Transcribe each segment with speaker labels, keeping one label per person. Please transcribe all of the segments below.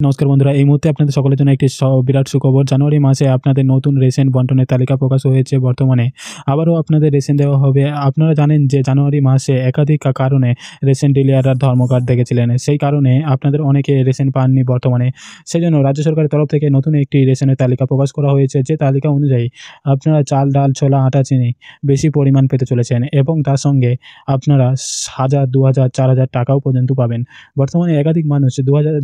Speaker 1: নমস্কার বন্ধুরা, এই মুহূর্তে আপনাদের সকলের জন্য একটি বিরাট সুখবর। জানুয়ারি মাসে আপনাদের নতুন রেশন বন্টনের তালিকা প্রকাশ হয়েছে। বর্তমানে আবারও আপনাদের রেশন দেওয়া হবে। আপনারা জানেন যে জানুয়ারি মাসে একাধিক কারণে রেশন ডিলাররা ধর্মঘট দেখেছিলেন। সেই কারণে আপনাদের অনেকে রেশন পাননি বর্তমানে। সেজন্য রাজ্য সরকারের তরফ থেকে নতুন একটি রেশনের তালিকা প্রকাশ করা হয়েছে, যে তালিকা অনুযায়ী আপনারা চাল, ডাল, ছোলা, আটা, চিনি বেশি পরিমাণ পেতে চলেছেন এবং তার সঙ্গে আপনারা 1000, 2000, 4000 টাকাও পর্যন্ত পাবেন। বর্তমানে একাধিক মানুষ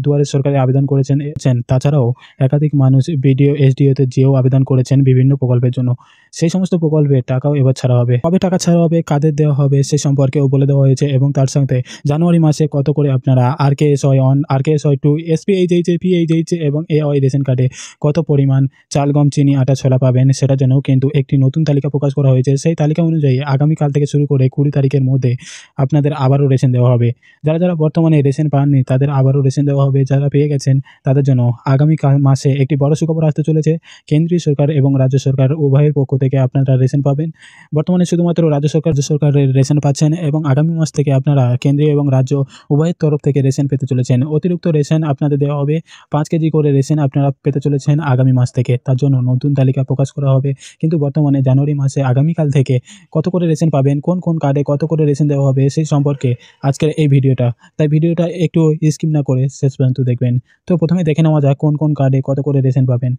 Speaker 1: দুয়ারে সরকারে আবেদন করেছেন। তাছাড়াও একাধিক মানুষ বিডিও, এসডিওতে যেও আবেদন করেছেন বিভিন্ন প্রকল্পের জন্য। সেই সমস্ত প্রকল্পের টাকাও এবার ছাড়া হবে। কবে টাকা ছাড়া হবে, কাদের দেওয়া হবে সে সম্পর্কেও বলে দেওয়া হয়েছে এবং তার সাথে জানুয়ারি মাসে কত করে আপনারা RKSY 1, RKSY 2, SPHH, PHH এবং AOI রেশন কার্ডে কত পরিমাণ চাল, গম, চিনি, আটা, ছোলা পাবেন সেটার জন্যও কিন্তু একটি নতুন তালিকা প্রকাশ করা হয়েছে। সেই তালিকা অনুযায়ী আগামীকাল থেকে শুরু করে 20 তারিখের মধ্যে আপনাদের আবারও রেশন দেওয়া হবে। যারা বর্তমানে রেশন পাননি তাদের আবারও রেশন দেওয়া হবে। যারা পেয়ে গেছেন তাদের জন্য আগামী মাসে একটি বড় সুখবর আসতে চলেছে। কেন্দ্রীয় সরকার এবং রাজ্য সরকার উভয়ের পক্ষ থেকে আপনারা রেশন পাবেন। বর্তমানে শুধুমাত্র রাজ্য সরকারের রেশন পাচ্ছেন এবং আগামী মাস থেকে আপনারা কেন্দ্রীয় এবং রাজ্য উভয়ের তরফ থেকে রেশন পেতে চলেছেন। অতিরিক্ত রেশন আপনাদের দেওয়া হবে। 5 কেজি করে রেশন আপনারা পেতে চলেছেন আগামী মাস থেকে। তার জন্য নতুন তালিকা প্রকাশ করা হবে। কিন্তু বর্তমানে জানুয়ারি মাসে আগামীকাল থেকে কত করে রেশন পাবেন, কোন কোন কার্ডে কত করে রেশন দেওয়া হবে সেই সম্পর্কে আজকের এই ভিডিওটা। তাই ভিডিওটা একটু স্কিপ না করে শেষ পর্যন্ত দেখবেন। তো প্রথমে দেখে নেওয়া যাক কোন কোন কার্ডে কত করে রেশন পাবেন।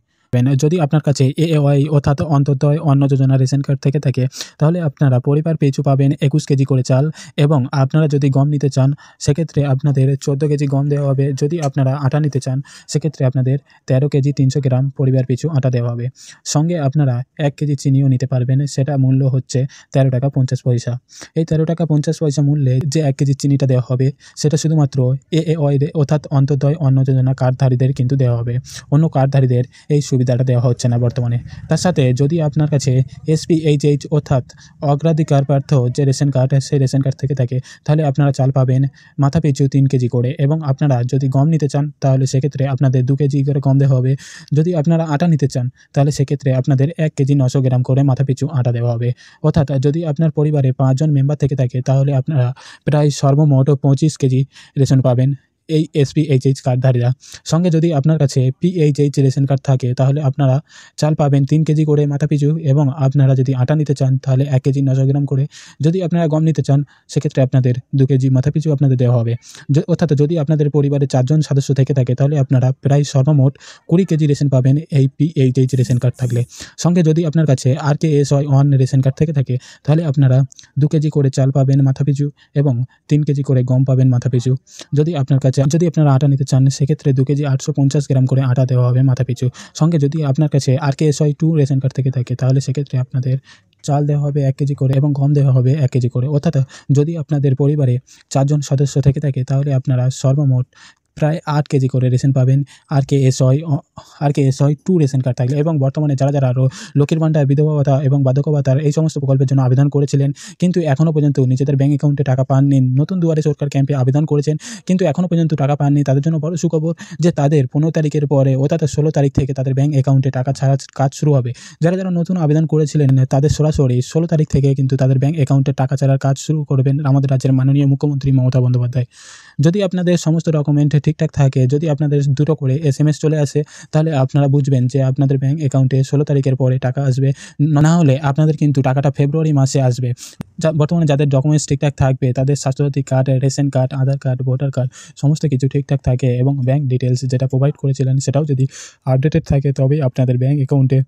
Speaker 1: যদি আপনার কাছে AOI অর্থাৎ অন্তোদয় অন্ন যোজনা রেশন কার্ড থেকে থাকে তাহলে আপনারা পরিবার পিছু পাবেন 21 কেজি করে চাল এবং আপনারা যদি গম নিতে চান সেক্ষেত্রে আপনাদের 14 কেজি গম দেওয়া হবে। যদি আপনারা আটা নিতে চান সেক্ষেত্রে আপনাদের 13 কেজি 300 গ্রাম পরিবার পিছু আটা দেওয়া হবে। সঙ্গে আপনারা 1 কেজি চিনিও নিতে পারবেন। সেটা মূল্য হচ্ছে 13 টাকা 50 পয়সা। এই 13 টাকা 50 পয়সা মূল্যে যে 1 কেজি চিনিটা দেওয়া হবে সেটা শুধুমাত্র AOI অর্থাৎ অন্তোদয় অন্ন যোজনা কার্ডধারীদের কিন্তু দেওয়া হবে। অন্য কার্ডধারীদের এই সুবিধাটা দেওয়া হচ্ছে না বর্তমানে। তার সাথে যদি আপনার কাছে SPHH অর্থাৎ অগ্রাধিকার প্রার্থ যে রেশন কার্ড সেই রেশন কার্ড থেকে থাকে তাহলে আপনারা চাল পাবেন মাথাপিছু 3 কেজি করে এবং আপনারা যদি গম নিতে চান তাহলে সেক্ষেত্রে আপনাদের 2 কেজি করে গম দেওয়া হবে। যদি আপনারা আটা নিতে চান তাহলে সেক্ষেত্রে আপনাদের 1 কেজি 900 গ্রাম করে মাথাপিছু আটা দেওয়া হবে। অর্থাৎ যদি আপনার পরিবারে 5 জন মেম্বার থেকে থাকে তাহলে আপনারা প্রায় সর্বমোট 25 কেজি রেশন পাবেন এই SPHH কার্ডধারীরা। সঙ্গে যদি আপনার কাছে PHH রেশন কার্ড থাকে তাহলে আপনারা চাল পাবেন 3 কেজি করে মাথাপিছু এবং আপনারা যদি আটা নিতে চান তাহলে 1 কেজি 900 গ্রাম করে। যদি আপনারা গম নিতে চান সেক্ষেত্রে আপনাদের 2 কেজি মাথাপিছু আপনাদের দেওয়া হবে। অর্থাৎ যদি আপনাদের পরিবারে 4 জন সদস্য থেকে থাকে তাহলে আপনারা প্রায় সর্বমোট 20 কেজি রেশন পাবেন এই PHH রেশন কার্ড থাকলে। সঙ্গে যদি আপনার কাছে RKSY 1 রেশন কার্ড থেকে থাকে তাহলে আপনারা 2 কেজি করে চাল পাবেন মাথাপিছু এবং 3 কেজি করে গম পাবেন মাথাপিছু। যদি আপনারা আটা নিতে চান সেক্ষেত্রে 2 কেজি 850 গ্রাম করে আটা দেওয়া হবে মাথাপিছু। সঙ্গে যদি আপনার কাছে RKSY 2 রেশন কার্ড থেকে থাকে তাহলে সেক্ষেত্রে আপনাদের চাল দেওয়া হবে 1 কেজি করে এবং গম দেওয়া হবে 1 কেজি করে। অর্থাৎ যদি আপনাদের পরিবারে 4 জন সদস্য থেকে থাকে তাহলে আপনারা সর্বমোট প্রায় 8 কেজি করে রেশন পাবেন RKSY 2 রেশন কার্ড থাকলে। এবং বর্তমানে যারা আরও লক্ষ্মীর ভাণ্ডার, বিধবা ভাতা এবং বার্ধক্য ভাতার এই সমস্ত প্রকল্পের জন্য আবেদন করেছিলেন কিন্তু এখনও পর্যন্ত নিজেদের ব্যাঙ্ক অ্যাকাউন্টে টাকা পাননি, নতুন দুয়ারে সরকার ক্যাম্পে আবেদন করেছেন কিন্তু এখনও পর্যন্ত টাকা পাননি, তাদের জন্য বড় সুখবর যে তাদের 15 তারিখের পরে অর্থাৎ 16 তারিখ থেকে তাদের ব্যাঙ্ক অ্যাকাউন্টে টাকা ছাড়ার কাজ শুরু হবে। যারা নতুন আবেদন করেছিলেন তাদের সরাসরি 16 তারিখ থেকে কিন্তু তাদের ব্যাঙ্ক অ্যাকাউন্টে টাকা ছাড়ার কাজ শুরু করবেন আমাদের রাজ্যের মাননীয় মুখ্যমন্ত্রী মমতা বন্দ্যোপাধ্যায়। যদি আপনাদের সমস্ত ডকুমেন্ট ঠিকঠাক থাকে, যদি আপনাদের 2টো করে SMS চলে আসে তাহলে আপনারা বুঝবেন যে আপনাদের ব্যাঙ্ক অ্যাকাউন্টে 16 তারিখের পরে টাকা আসবে। না হলে আপনাদের কিন্তু টাকাটা ফেব্রুয়ারি মাসে আসবে। বর্তমানে যাদের ডকুমেন্টস ঠিকঠাক থাকবে তাদের স্বাস্থ্যসাথী কার্ড, রেশন কার্ড, আধার কার্ড, ভোটার কার্ড সমস্ত কিছু ঠিকঠাক থাকে এবং ব্যাঙ্ক ডিটেলস যেটা প্রোভাইড করেছিলেন সেটাও যদি আপডেটেড থাকে তবেই আপনাদের ব্যাঙ্ক অ্যাকাউন্টে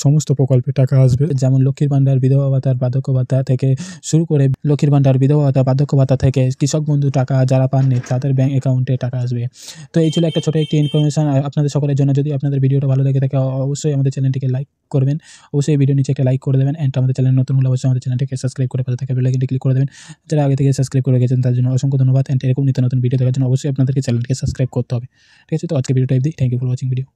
Speaker 1: সমস্ত প্রকল্পে টাকা আসবে। যেমন লক্ষ্মীর ভাণ্ডার, বিধবা ভাতার, বার্ধক্য ভাতা থেকে শুরু করে লক্ষ্মীর ভাণ্ডার, বিধবা ভাতা, বার্ধক্য ভাতা থেকে কৃষক বন্ধু টাকা যারা পাননি তাদের ব্যাঙ্ক অ্যাকাউন্টে টাকা আসবে। তো এই ছিল একটা ছোটো একটি ইনফরমেশন আপনাদের সকলের জন্য। যদি আপনাদের ভিডিওটা ভালো লেগে থাকে অবশ্যই আমাদের চ্যানেলটিকে লাইক করবেন। অবশ্যই এই ভিডিও নিচে একটা লাইক করে দেবেন অ্যান্ড আমাদের চ্যানেল নতুন হলে অবশ্যই আমাদের চ্যানেলটিকে সাবস্ক্রাইব করে পাশে থাকা বেল আইকনটি ক্লিক করে দেবেন। যারা আগে থেকে সাবস্ক্রাইব করে গেছেন তার জন্য অসংখ্য ধন্যবাদ অ্যান্ড এরকম নিত্য নতুন ভিডিও দেখার জন্য অবশ্যই আপনাদেরকে চ্যানেলটিকে সাবস্ক্রাইব করতে হবে। ঠিক আছে, তো আজকে ভিডিওটা অবধি। Thank you for watching video.